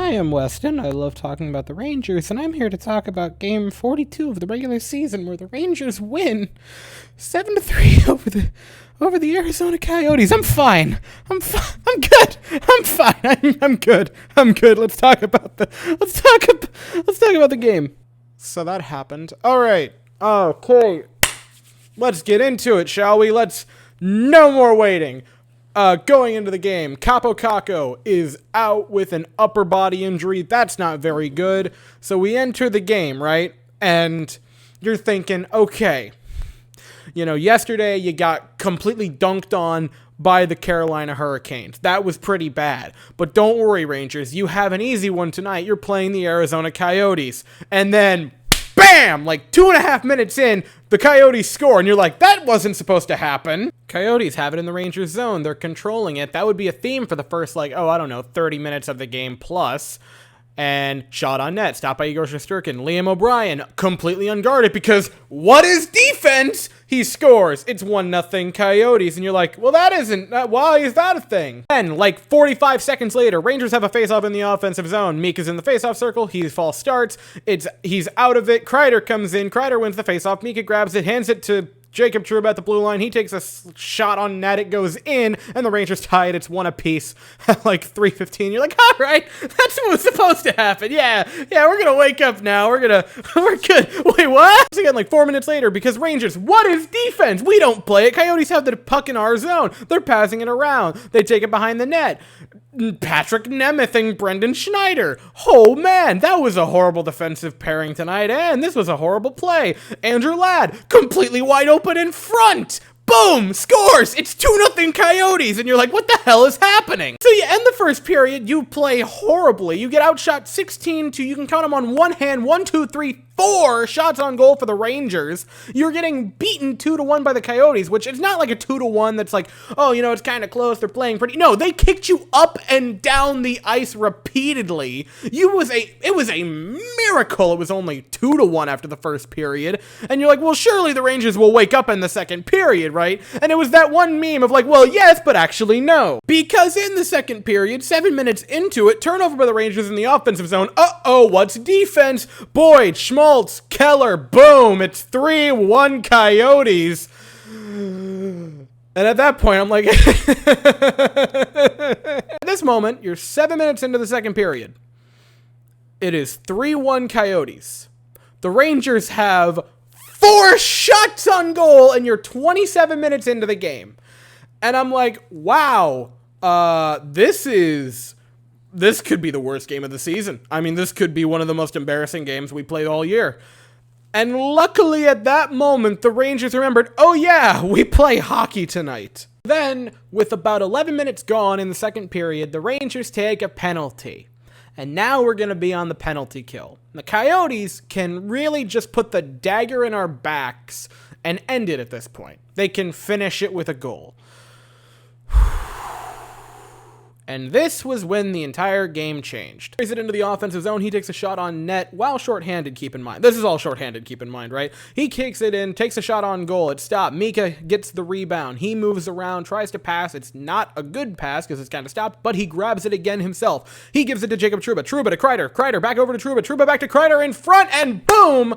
I am Weston. I love talking about the Rangers, and I'm here to talk about Game 42 of the regular season, where the Rangers win 7-3 over the Arizona Coyotes. I'm fine. I'm good. I'm fine. I'm good. I'm good. Let's talk about the game. So that happened. All right. Okay. Let's get into it, shall we? No more waiting. Going into the game, Capo Caco is out with an upper body injury. That's not very good. So we enter the game, right? And you're thinking, okay, yesterday you got completely dunked on by the Carolina Hurricanes. That was pretty bad. But don't worry, Rangers. You have an easy one tonight. You're playing the Arizona Coyotes. And then, bam! 2.5 minutes in, the Coyotes score, and you're like, that wasn't supposed to happen. Coyotes have it in the Rangers zone. They're controlling it. That would be a theme for the first, 30 minutes of the game plus. And shot on net, stopped by Igor Shesterkin. Liam O'Brien, completely unguarded, because what is defense? He scores. It's 1-0 Coyotes, and you're like, well, why is that a thing? Then, 45 seconds later, Rangers have a face-off in the offensive zone. Mika's in the face-off circle. He false starts. He's out of it. Kreider comes in. Kreider wins the face-off. Mika grabs it, hands it to Jacob Trouba at the blue line. He takes a shot on net. It goes in, and the Rangers tie it. It's one apiece at 3:15. You're like, all right, that's what was supposed to happen. Yeah, we're gonna wake up now. We're good. Wait, what? It's again 4 minutes later, because Rangers, what is defense? We don't play it. Coyotes have the puck in our zone. They're passing it around. They take it behind the net. Patrick Nemeth and Brendan Schneider. Oh man, that was a horrible defensive pairing tonight, and this was a horrible play. Andrew Ladd, completely wide open in front. Boom! Scores! It's 2-0 Coyotes, and you're like, what the hell is happening? So you end the first period, you play horribly. You get outshot 16 to, you can count them on one hand, 1, 2, 3, 4 shots on goal for the Rangers. You're getting beaten 2-1 by the Coyotes, which is not like a 2-1 that's it's kind of close, they're playing pretty. No, they kicked you up and down the ice repeatedly. It was a miracle it was only 2-1 after the first period. And you're like, well, surely the Rangers will wake up in the second period, right? And it was that one meme of well, yes, but actually no. Because in the second period, 7 minutes into it, turnover by the Rangers in the offensive zone. Uh-oh, what's defense? Boyd, Schmaltz, Keller, boom, it's 3-1 Coyotes. And at that point, I'm like, at this moment, you're 7 minutes into the second period. It is 3-1 Coyotes. The Rangers have 4 shots on goal, and you're 27 minutes into the game. And I'm like, wow, this could be the worst game of the season. I mean, this could be one of the most embarrassing games we played all year. And luckily at that moment, the Rangers remembered, oh yeah, we play hockey tonight. Then, with about 11 minutes gone in the second period, the Rangers take a penalty. And now we're going to be on the penalty kill. The Coyotes can really just put the dagger in our backs and end it at this point. They can finish it with a goal. And this was when the entire game changed. Carries it into the offensive zone. He takes a shot on net while shorthanded, keep in mind. This is all shorthanded, keep in mind, right? He kicks it in, takes a shot on goal. It's stopped. Mika gets the rebound. He moves around, tries to pass. It's not a good pass because it's kind of stopped, but he grabs it again himself. He gives it to Jacob Trouba. Trouba to Kreider. Kreider back over to Trouba. Trouba back to Kreider in front, and boom!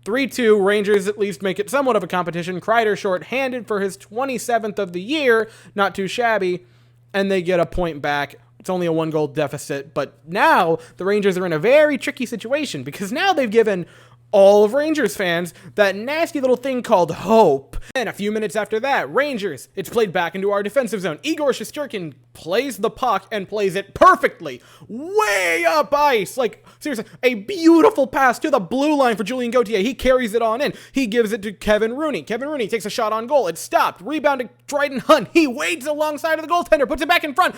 3-2, Rangers at least make it somewhat of a competition. Kreider shorthanded for his 27th of the year. Not too shabby. And they get a point back. It's only a 1-goal deficit, but now the Rangers are in a very tricky situation, because now they've given all of Rangers fans that nasty little thing called hope. And a few minutes after that, Rangers, it's played back into our defensive zone. Igor Shesterkin plays the puck and plays it perfectly. Way up ice. Seriously, a beautiful pass to the blue line for Julien Gauthier. He carries it on in. He gives it to Kevin Rooney. Kevin Rooney takes a shot on goal. It's stopped. Rebound to Dryden Hunt. He wades alongside of the goaltender, puts it back in front.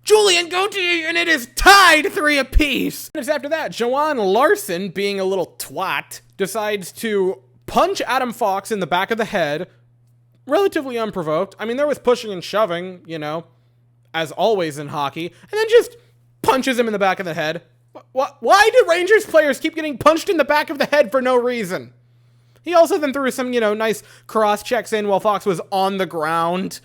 Julien Gauthier, and it is tied 3 apiece. Minutes after that, Johan Larson, being a little twat, decides to punch Adam Fox in the back of the head, relatively unprovoked. I mean, there was pushing and shoving, as always in hockey, and then just punches him in the back of the head. Why do Rangers players keep getting punched in the back of the head for no reason? He also then threw some, nice cross checks in while Fox was on the ground.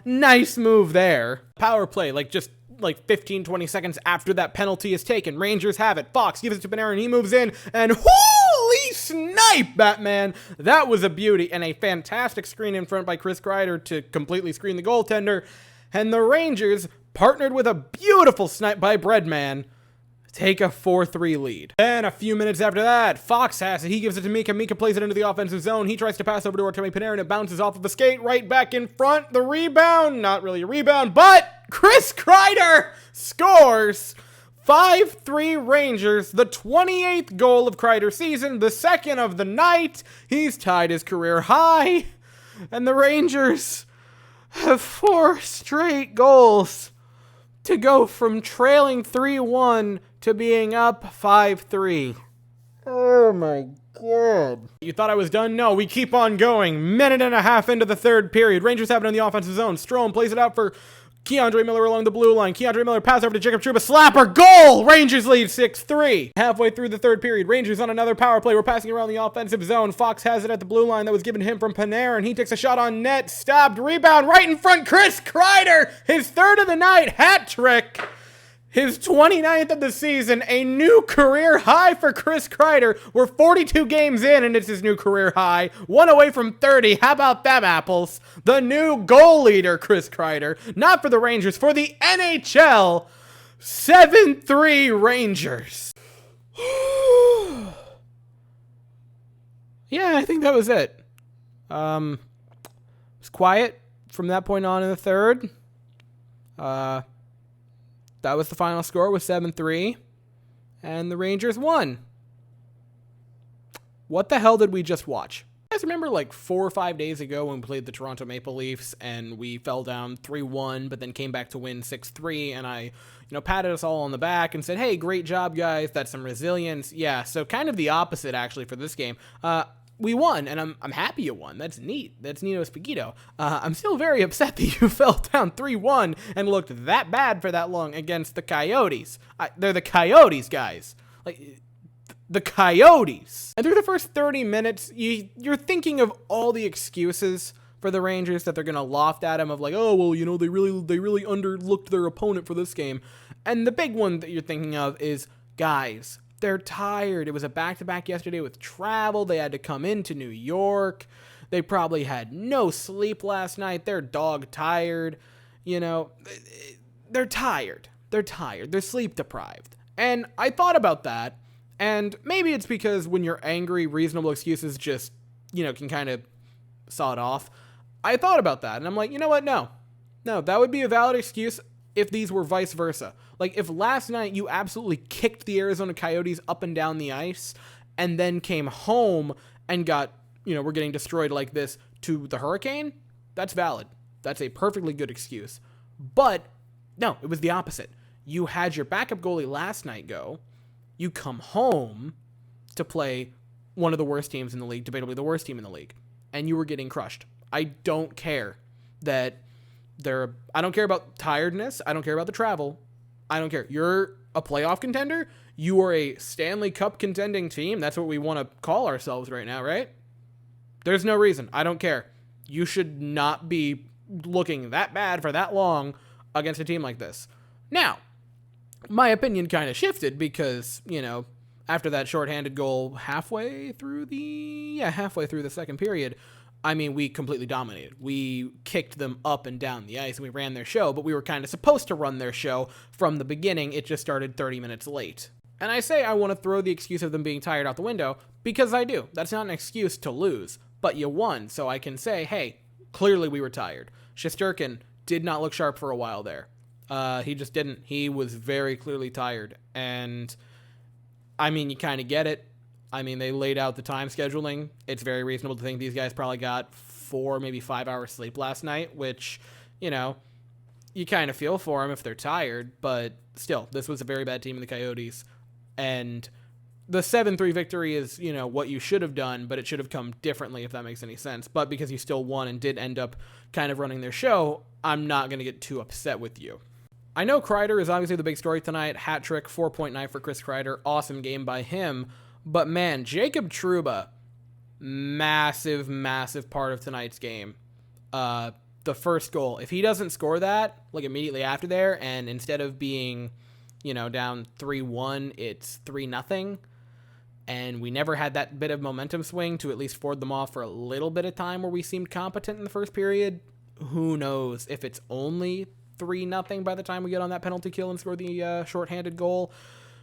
Nice move there. Power play, just like 15, 20 seconds after that penalty is taken. Rangers have it. Fox gives it to Panarin, and he moves in, and holy snipe, Batman! That was a beauty, and a fantastic screen in front by Chris Kreider to completely screen the goaltender. And the Rangers, partnered with a beautiful snipe by Breadman, take a 4-3 lead. Then a few minutes after that, Fox has it. He gives it to Mika. Mika plays it into the offensive zone. He tries to pass over to Artemi Panarin. It bounces off of a skate right back in front. The rebound, not really a rebound, but Chris Kreider scores. 5-3 Rangers, the 28th goal of Kreider's season, the second of the night. He's tied his career high. And the Rangers have 4 straight goals to go from trailing 3-1 to being up 5-3. Oh my god. You thought I was done? No, we keep on going. Minute and a half into the third period. Rangers have it in the offensive zone. Strome plays it out for Keandre Miller along the blue line. Keandre Miller pass over to Jacob Trouba. Slapper. Goal! Rangers lead 6-3. Halfway through the third period, Rangers on another power play. We're passing around the offensive zone. Fox has it at the blue line that was given to him from Panarin. He takes a shot on net. Stopped. Rebound right in front. Chris Kreider. His third of the night. Hat trick. His 29th of the season, a new career high for Chris Kreider. We're 42 games in, and it's his new career high. 1 away from 30. How about them apples? The new goal leader, Chris Kreider. Not for the Rangers, for the NHL. 7-3 Rangers. Yeah, I think that was it. It was quiet from that point on in the third. That was the final score, was 7-3, and the Rangers won. What the hell did we just watch? You guys remember like 4 or 5 days ago when we played the Toronto Maple Leafs and we fell down 3-1, but then came back to win 6-3, and I, patted us all on the back and said, hey, great job, guys. That's some resilience. Yeah, so kind of the opposite, actually, for this game. We won, and I'm happy you won. That's neat. That's Nino Spaghetto. I'm still very upset that you fell down 3-1 and looked that bad for that long against the Coyotes. They're the Coyotes, guys. Like, the Coyotes. And through the first 30 minutes, you're thinking of all the excuses for the Rangers that they're going to loft at them of like, oh, well, they really underlooked their opponent for this game. And the big one that you're thinking of is, guys, they're tired. It was a back-to-back yesterday with travel. They had to come into New York. They probably had no sleep last night. They're dog-tired. They're tired. They're tired. They're sleep-deprived. And I thought about that, and maybe it's because when you're angry, reasonable excuses just, can kind of saw it off. I thought about that, and I'm like, you know what? No, that would be a valid excuse if these were vice versa. Like, if last night you absolutely kicked the Arizona Coyotes up and down the ice and then came home and got, we're getting destroyed like this to the Hurricane, that's valid. That's a perfectly good excuse. But, no, it was the opposite. You had your backup goalie last night go. You come home to play one of the worst teams in the league, debatably the worst team in the league, and you were getting crushed. I don't care that I don't care about tiredness. I don't care about the travel. I don't care. You're a playoff contender. You are a Stanley Cup contending team. That's what we want to call ourselves right now, right? There's no reason. I don't care. You should not be looking that bad for that long against a team like this. Now, my opinion kind of shifted because, after that shorthanded goal halfway through the second period, we completely dominated. We kicked them up and down the ice, and we ran their show, but we were kind of supposed to run their show from the beginning. It just started 30 minutes late. And I say I want to throw the excuse of them being tired out the window, because I do. That's not an excuse to lose, but you won, so I can say, hey, clearly we were tired. Shesterkin did not look sharp for a while there. He just didn't. He was very clearly tired, and, you kind of get it. They laid out the time scheduling. It's very reasonable to think these guys probably got 4, maybe 5 hours sleep last night, which, you kind of feel for them if they're tired, but still, this was a very bad team in the Coyotes, and the 7-3 victory is, what you should have done, but it should have come differently, if that makes any sense. But because you still won and did end up kind of running their show, I'm not going to get too upset with you. I know Kreider is obviously the big story tonight. Hat trick, 4.9 for Chris Kreider. Awesome game by him. But man, Jacob Trouba, massive part of tonight's game. the first goal. If he doesn't score that, like, immediately after there, and instead of being, down 3-1, it's 3-0, and we never had that bit of momentum swing to at least ford them off for a little bit of time where we seemed competent in the first period, who knows if it's only 3-0 by the time we get on that penalty kill and score the shorthanded goal.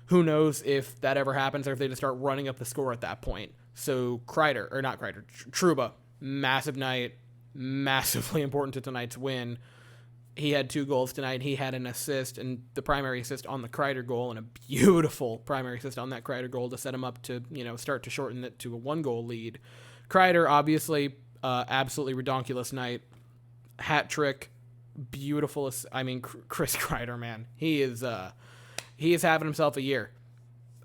Who knows if that ever happens or if they just start running up the score at that point. So Trouba, massive night, massively important to tonight's win. He had 2 goals tonight. He had an assist, and the primary assist on the Kreider goal, and a beautiful primary assist on that Kreider goal to set him up to, start to shorten it to a 1-goal lead. Kreider, obviously, absolutely redonkulous night. Hat trick, beautiful. Chris Kreider, man, he is having himself a year.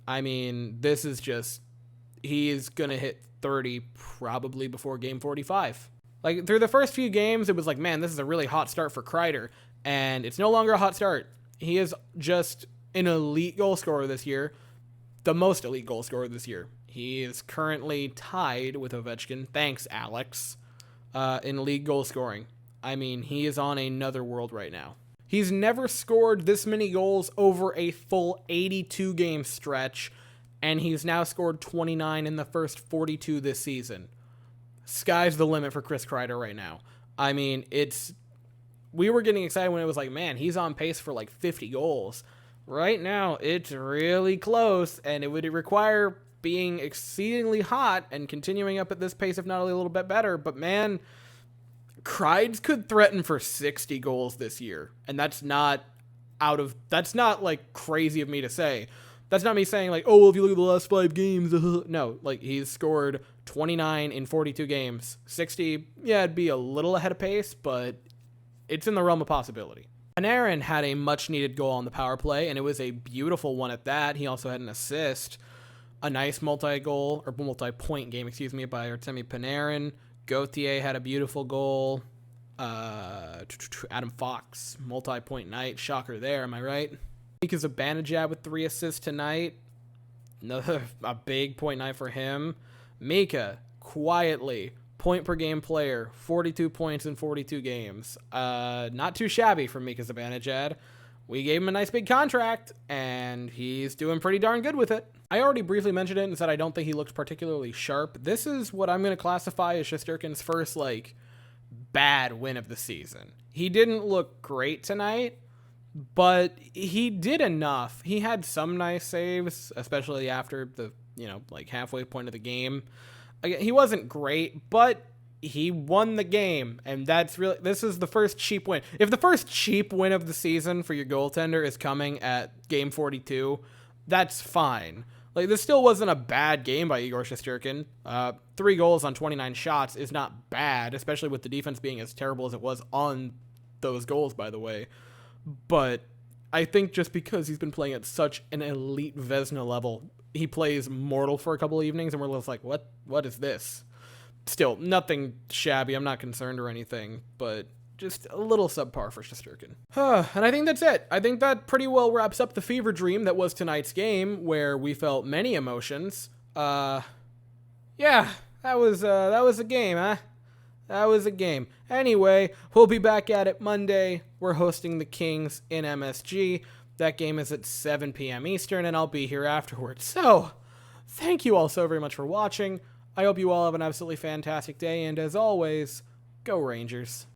This is just, he is going to hit 30 probably before game 45. Like, through the first few games, it was like, man, this is a really hot start for Kreider. And it's no longer a hot start. He is just an elite goal scorer this year. The most elite goal scorer this year. He is currently tied with Ovechkin. Thanks, Alex. In league goal scoring. He is on another world right now. He's never scored this many goals over a full 82-game stretch. And he's now scored 29 in the first 42 this season. Sky's the limit for Chris Kreider right now. We were getting excited when it was like, man, he's on pace for like 50 goals. Right now, it's really close, and it would require being exceedingly hot and continuing up at this pace, if not a little bit better. But man, Kreids could threaten for 60 goals this year, and that's not like crazy of me to say. That's not me saying like, oh, well, if you look at the last 5 games, no, like he's scored 29 in 42 games. 60, yeah, it'd be a little ahead of pace, but it's in the realm of possibility. Panarin had a much-needed goal on the power play, and it was a beautiful one at that. He also had an assist. A nice multi-point game, by Artemi Panarin. Gauthier had a beautiful goal. Adam Fox, multi-point night. Shocker there, am I right? Mika Zibanejad with 3 assists tonight. Another a big point night for him. Mika, quietly, point per game player, 42 points in 42 games. Not too shabby for Mika Zibanejad. We gave him a nice big contract, and he's doing pretty darn good with it. I already briefly mentioned it and said I don't think he looked particularly sharp. This is what I'm going to classify as Shesterkin's first, bad win of the season. He didn't look great tonight, but he did enough. He had some nice saves, especially after the, halfway point of the game. Again, he wasn't great, but he won the game, and this is the first cheap win. If the first cheap win of the season for your goaltender is coming at game 42, that's fine. This still wasn't a bad game by Igor Shesterkin. 3 goals on 29 shots is not bad, especially with the defense being as terrible as it was on those goals, by the way. But I think just because he's been playing at such an elite Vezina level, he plays mortal for a couple of evenings, and we're just like, what is this? Still, nothing shabby. I'm not concerned or anything, but just a little subpar for Shesterkin. And I think that's it. I think that pretty well wraps up the fever dream that was tonight's game, where we felt many emotions. Yeah, that was a game, huh? That was a game. Anyway, we'll be back at it Monday. We're hosting the Kings in MSG. That game is at 7 p.m. Eastern, and I'll be here afterwards. So, thank you all so very much for watching. I hope you all have an absolutely fantastic day, and as always, go Rangers.